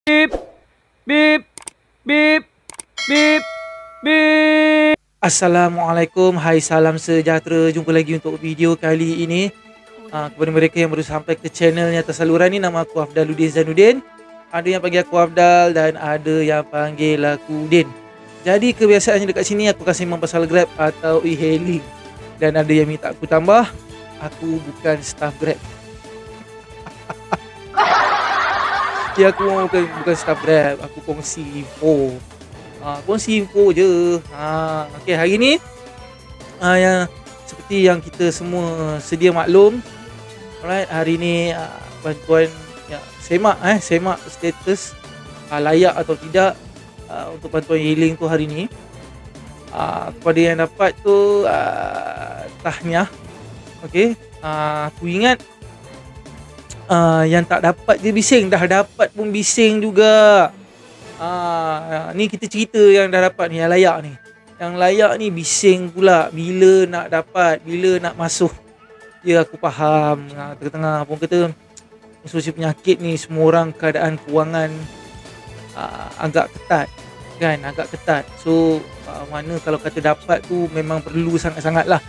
Bip, bip, bip, bip, bip. Assalamualaikum, hai salam sejahtera. Jumpa lagi untuk video kali ini. Kepada mereka yang baru sampai ke channelnya Tersaluran ni, nama aku Afdaluddin Zainuddin. Ada yang panggil aku Afdal dan ada yang panggil aku Din. Jadi kebiasaannya dekat sini aku kasih sembang pasal Grab atau e-hailing. Dan ada yang minta aku tambah, aku bukan staff Grab. Ya, aku bukan staff Grab, aku kongsi info. Kongsi info je. Okay, hari ni yang seperti yang kita semua sedia maklum, alright, hari ni bantuan semak status layak atau tidak untuk bantuan healing tu hari ni. Kepada yang dapat tu tahniah. Okey, aku ingat yang tak dapat je bising, dah dapat pun bising juga. Ni kita cerita yang dah dapat ni, yang layak ni. Yang layak ni bising pula bila nak dapat, bila nak masuk. Ya, aku faham. Tengah-tengah pun kata musim penyakit ni, semua orang keadaan kewangan agak ketat kan, agak ketat. So mana kalau kata dapat tu memang perlu sangat-sangat lah.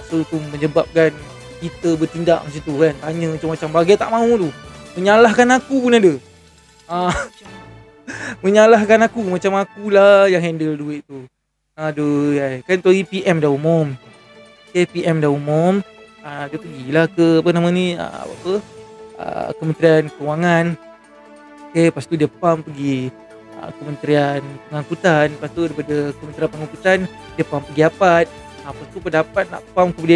So tu menyebabkan kita bertindak macam tu kan, tanya macam-macam, bagai tak mahu tu, menyalahkan aku pun ada. Menyalahkan aku, macam akulah yang handle duit tu. Aduh, kan tu PM dah umum. PM dah umum. Dia pergilah ke Kementerian Kewangan. Lepas tu dia pergi Kementerian Pengangkutan. Lepas tu daripada Kementerian Pengangkutan dia pergi APAD. Lepas tu pendapat nak pump kepada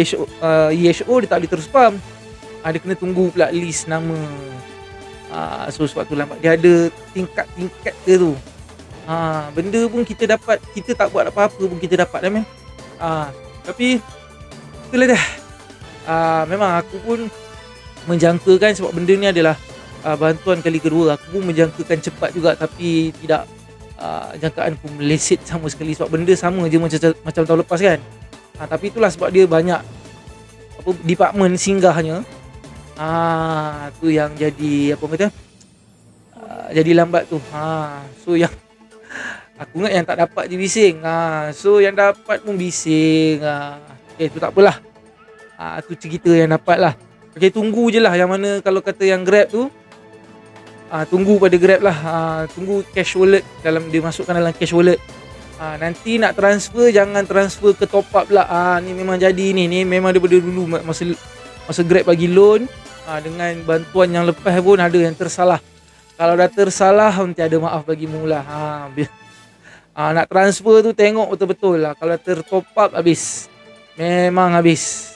EHO, dia tak boleh terus pump. Dia kena tunggu pula list nama. So sebab tu lambat. Dia ada tingkat-tingkat dia tu. Benda pun kita dapat, kita tak buat apa-apa pun kita dapat dah meh. Tapi itulah dah. Memang aku pun menjangkakan, sebab benda ni adalah bantuan kali kedua. Aku pun menjangkakan cepat juga, tapi tidak jangkaan aku meleset sama sekali, sebab benda sama je macam tahun lepas kan. Tapi itulah sebab dia banyak department singgahnya. Tu yang jadi jadi lambat tu. So yang aku ingat yang tak dapat je bising. So yang dapat pun bising. Okay, tu tak apalah. Tu cerita yang dapat lah. Okay, tunggu je lah yang mana kalau kata yang Grab tu. Tunggu pada Grab lah. Tunggu cash wallet, dalam dia masukkan dalam cash wallet. Nanti nak transfer, jangan transfer ke top up lah. Ni memang jadi ni memang daripada dulu masa Grab bagi loan. Dengan bantuan yang lepas pun ada yang tersalah. Kalau dah tersalah nanti ada maaf bagi mula. Nak transfer tu tengok betul-betul lah. Kalau tertop up habis, memang habis.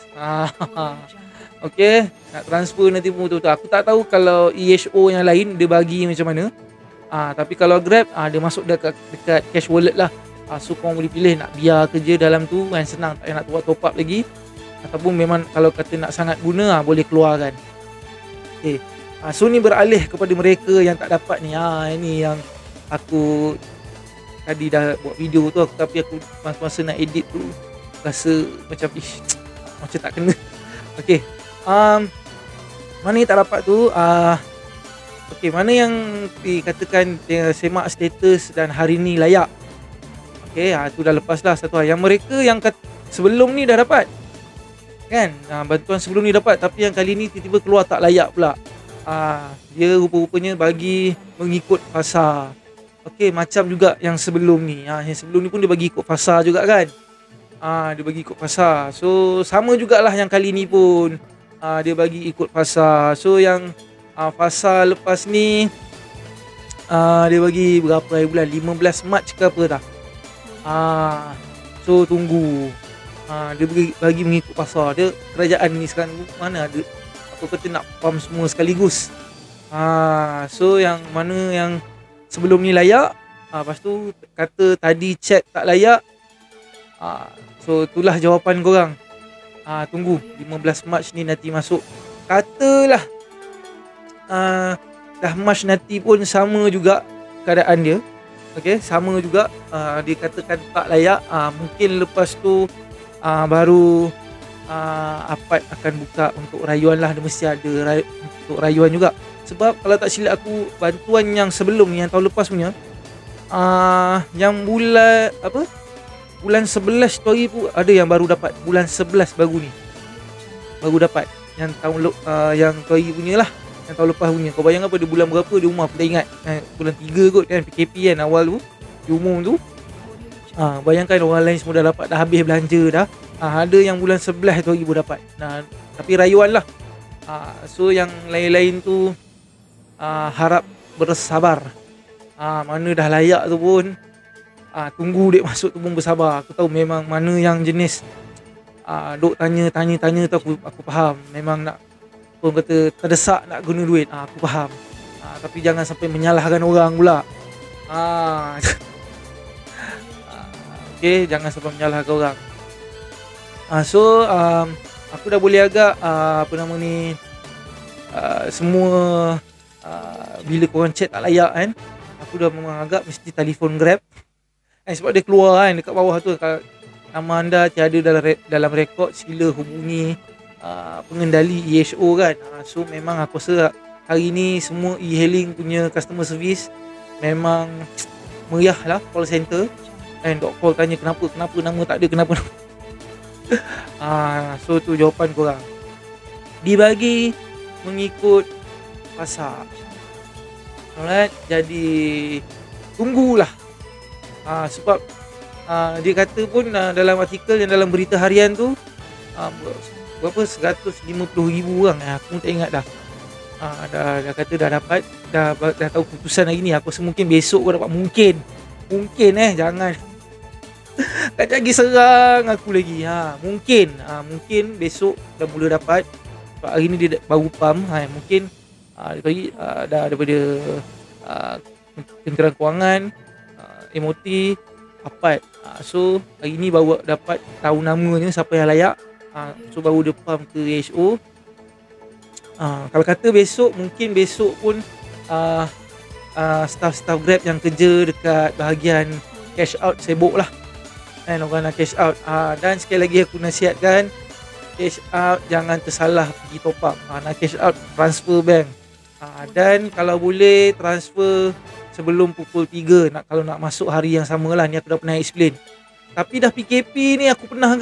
Okay, nak transfer nanti pun betul-betul. Aku tak tahu kalau EHO yang lain dia bagi macam mana. Tapi kalau Grab dia masuk dekat cash wallet lah. So korang boleh pilih nak biar kerja dalam tu kan, senang, tak payah nak buat top up lagi. Ataupun memang kalau kata nak sangat guna boleh keluarkan. Okay. So ni beralih kepada mereka yang tak dapat ni. Ini yang aku tadi dah buat video tu, tapi aku masa nak edit tu rasa macam macam tak kena. Okay. Mana yang tak dapat tu, okay, mana yang dikatakan semak status dan hari ni layak. Okay, tu dah lepas lah satu hari. Yang mereka yang sebelum ni dah dapat kan, bantuan sebelum ni dapat, tapi yang kali ni tiba-tiba keluar tak layak pula. Dia rupa-rupanya bagi mengikut fasa. Okay, macam juga yang sebelum ni. Yang sebelum ni pun dia bagi ikut fasa juga kan. Dia bagi ikut fasa. So sama jugalah yang kali ni pun dia bagi ikut fasa. So yang fasa lepas ni dia bagi berapa hari bulan, 15 Mac ke apa tak. So tunggu. Dia bagi mengikut fasa. Dia kerajaan ni sekarang mana ada apa kata nak pump semua sekaligus. So yang mana yang sebelum ni layak, lepas tu kata tadi check tak layak. So itulah jawapan korang. Tunggu 15 Mac ni nanti masuk. Katalah dah Mac nanti pun sama juga keadaan dia. Okay, sama juga. Dia katakan tak layak. Mungkin lepas tu baru APAD akan buka untuk rayuan lah. Dia mesti ada untuk rayuan juga. Sebab kalau tak silap aku, bantuan yang sebelum ni, yang tahun lepas punya, yang bulan 11 tu hari pun ada yang baru dapat. Bulan 11 baru ni baru dapat. Yang yang tu hari punya lah, yang tahun lepas punya. Kau bayang apa, dia bulan berapa, dia umur aku tak ingat, bulan 3 kot kan, PKP kan awal tu, dia umum tu. Bayangkan orang lain semua dah dapat, dah habis belanja dah. Ada yang bulan 11 tu hari baru dapat. Tapi rayuan lah. So yang lain-lain tu harap bersabar. Mana dah layak tu pun, tunggu dek masuk tu pun bersabar. Aku tahu memang mana yang jenis duk tanya tu aku faham. Memang nak, orang kata terdesak nak guna duit, aku faham. Tapi jangan sampai menyalahkan orang pula. Okay, jangan sampai menyalahkan orang. So aku dah boleh agak semua bila korang chat tak layak kan, aku dah memang agak mesti telefon Grab. Sebab dia keluar kan dekat bawah tu, nama anda tiada dalam rekod, sila hubungi pengendali EHO kan. So memang aku rasa hari ni semua e-hailing punya customer service memang meriah lah, call center. Dok call tanya kenapa nama tak ada, kenapa. So tu jawapan korang, dibagi mengikut pasar. Alright, jadi tunggulah. Sebab dia kata pun dalam artikel yang dalam berita harian tu, berapa 150,000 orang, aku tak ingat dah. Dah kata dah dapat, dah tahu keputusan hari ni. Aku rasa mungkin besok kau dapat, mungkin jangan tak lagi serang aku lagi. Mungkin besok dah mula dapat. Sebab hari ni dia baru pam. Mungkin dah daripada Kementerian Kewangan, MOT dapat. So hari ni baru dapat tahu namanya siapa yang layak. So baru dia pam ke EHO. Kalau kata besok, mungkin besok pun staff Grab yang kerja dekat bahagian cash out sibuk lah. Orang nak cash out. Dan sekali lagi aku nasihatkan, cash out jangan tersalah pergi top up. Nak cash out, transfer bank. Dan kalau boleh transfer sebelum pukul 3 kalau nak masuk hari yang sama lah. Ni aku dah pernah explain. Tapi dah PKP ni aku pernah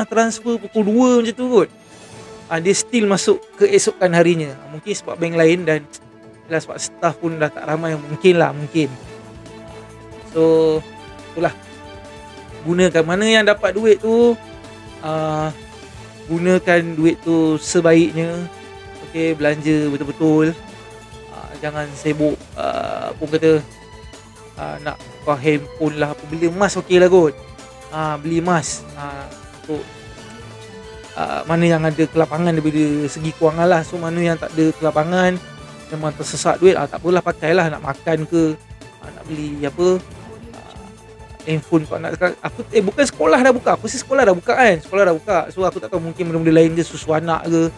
transfer pukul 2 macam tu kot. Dia still masuk keesokan harinya. Mungkin sebab bank lain dan sebab staff pun dah tak ramai. Mungkin. So itulah, gunakan mana yang dapat duit tu, gunakan duit tu sebaiknya. Okay, belanja betul-betul. Jangan sibuk pun kata nak buka handphone lah, beli emas okey lah kot. Beli emas untuk mana yang ada kelapangan daripada segi kewangan lah. So mana yang tak ada kelapangan, memang tersesak duit, tak apalah, pakailah. Nak makan ke, nak beli apa, handphone kau nak, aku bukan sekolah dah buka. Aku sekolah dah buka kan. So aku tak tahu, mungkin benda-benda lain dia, susu anak ke,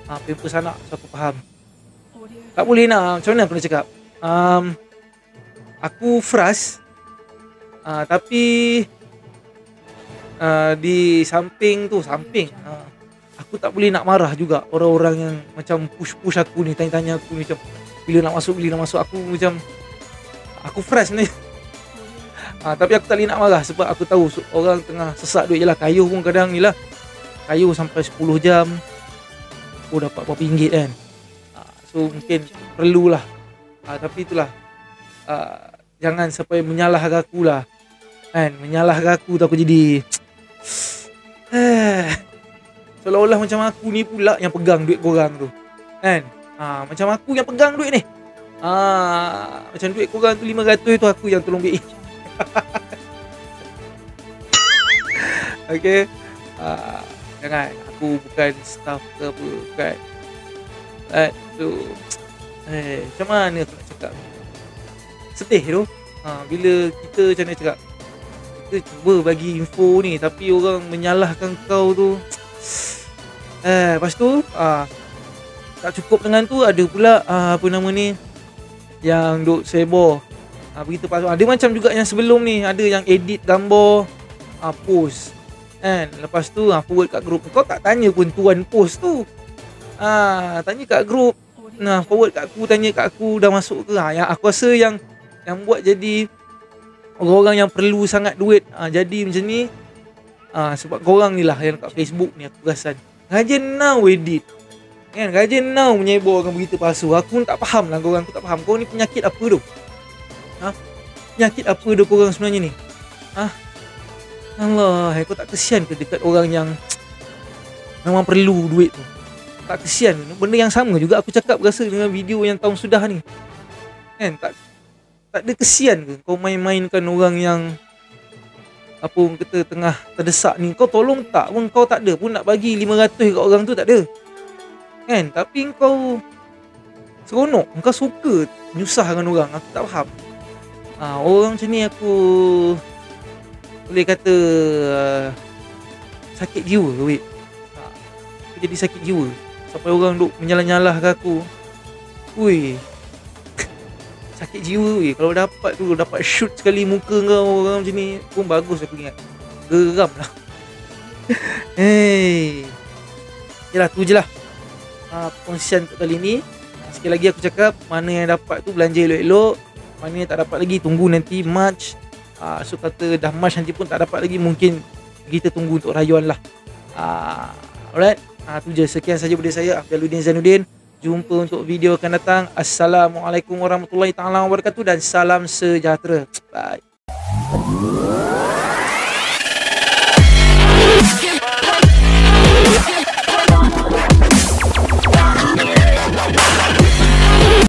pampers anak. So aku faham. Tak boleh nak, macam mana aku nak cakap, aku frust, tapi di samping aku tak boleh nak marah juga orang-orang yang macam push aku ni, tanya-tanya aku ni macam bila nak masuk. Aku macam, aku frust ni. Tapi aku tak boleh nak marah sebab aku tahu orang tengah sesak duit je lah. Kayuh pun kadang ni lah, kayuh sampai 10 jam dapat berapa ringgit kan. So mungkin perlulah. Tapi itulah, jangan sampai menyalahkan aku lah kan. Menyalahkan aku tu aku jadi seolah-olah macam aku ni pula yang pegang duit korang tu kan. Macam aku yang pegang duit ni. Macam duit korang tu 500 tu aku yang tolong BI. Okay, jangan. Aku bukan staff ke apa kan. So macam mana aku nak cakap, sedih tu. Bila kita macam mana cakap, kita cuba bagi info ni tapi orang menyalahkan kau tu. Lepas tu tak cukup dengan tu, ada pula yang duk sebo berita palsu. Ada macam juga yang sebelum ni, ada yang edit gambar post kan. Lepas tu forward kat grup. Kau tak tanya pun tuan post tu. Tanya kat grup, forward kat aku, tanya kat aku dah masuk ke. Yang aku rasa yang buat jadi orang-orang yang perlu sangat duit jadi macam ni, sebab korang ni lah yang kat Facebook ni aku perasan rajin now edit kan, rajin now menyebarkan berita palsu. Aku pun tak faham lah korang, aku tak faham korang ni penyakit apa tu. Penyakit apa tu korang sebenarnya ni? Allah, kau tak kesian ke dekat orang yang memang perlu duit tu? Tak kesian. Benda yang sama juga aku cakap rasa dengan video yang tahun sudah ni kan. Tak ada kesian ke kau main-mainkan orang yang apa orang kata tengah terdesak ni? Kau tolong tak pun kau tak ada pun nak bagi 500 kat orang tu, tak ada kan. Tapi kau seronok, kau suka menyusahkan orang. Aku tak faham. Orang macam ni aku boleh kata sakit jiwa ke weh. Aku jadi sakit jiwa sampai orang duk menyalah-nyalah ke aku. Weh, sakit jiwa weh. Kalau dapat shoot sekali muka kau orang macam ni pun bagus, aku ingat. Geram lah. Yalah, tu je lah perkongsian untuk kali ni. Sekali lagi aku cakap, mana yang dapat tu belanja elok-elok, mana yang tak dapat lagi tunggu nanti March. So kata dah March nanti pun tak dapat lagi, mungkin kita tunggu untuk rayuan lah. Alright, tu je. Sekian saja daripada saya, Afdaluddin Zainuddin. Jumpa untuk video akan datang. Assalamualaikum warahmatullahi taala wabarakatuh dan salam sejahtera. Bye.